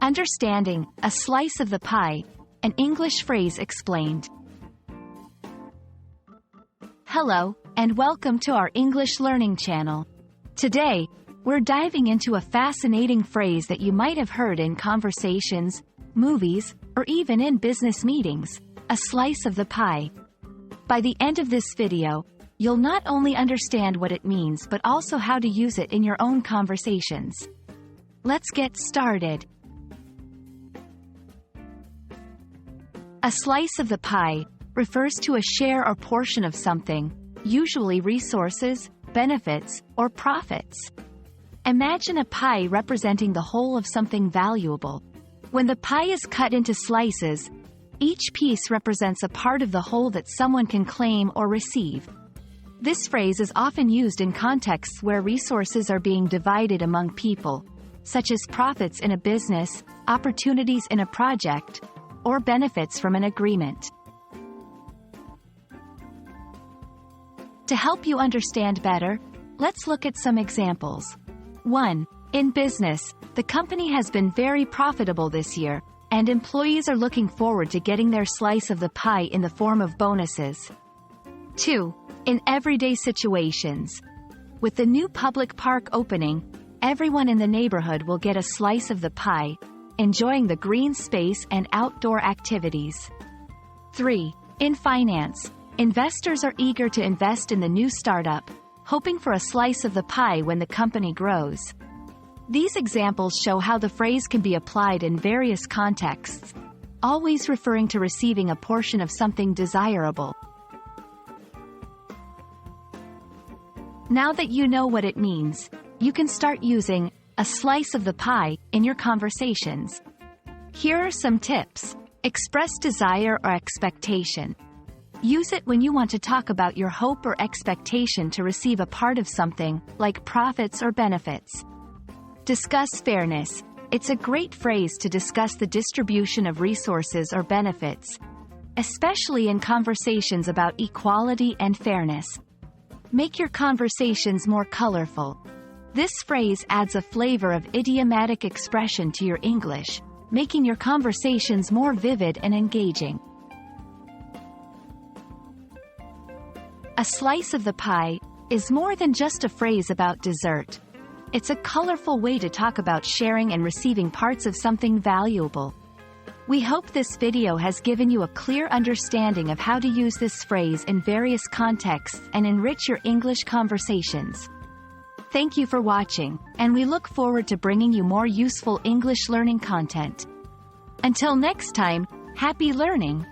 Understanding a slice of the pie, an English phrase explained. Hello, and welcome to our English learning channel. Today, we're diving into a fascinating phrase that you might have heard in conversations, movies, or even in business meetings, a slice of the pie. By the end of this video, you'll not only understand what it means but also how to use it in your own conversations. Let's get started. A slice of the pie refers to a share or portion of something, usually resources, benefits, or profits. Imagine a pie representing the whole of something valuable. When the pie is cut into slices, each piece represents a part of the whole that someone can claim or receive. This phrase is often used in contexts where resources are being divided among people, such as profits in a business, opportunities in a project, or benefits from an agreement. To help you understand better, let's look at some examples. 1. In business, the company has been very profitable this year, and employees are looking forward to getting their slice of the pie in the form of bonuses. 2. In everyday situations, with the new public park opening, everyone in the neighborhood will get a slice of the pie, enjoying the green space and outdoor activities. 3. In finance, investors are eager to invest in the new startup, hoping for a slice of the pie when the company grows. These examples show how the phrase can be applied in various contexts, always referring to receiving a portion of something desirable. Now that you know what it means, you can start using a slice of the pie in your conversations. Here are some tips. Express desire or expectation. Use it when you want to talk about your hope or expectation to receive a part of something, like profits or benefits. Discuss fairness. It's a great phrase to discuss the distribution of resources or benefits, especially in conversations about equality and fairness. Make your conversations more colorful. This phrase adds a flavor of idiomatic expression to your English, making your conversations more vivid and engaging. A slice of the pie is more than just a phrase about dessert. It's a colorful way to talk about sharing and receiving parts of something valuable. We hope this video has given you a clear understanding of how to use this phrase in various contexts and enrich your English conversations. Thank you for watching, and we look forward to bringing you more useful English learning content. Until next time, happy learning!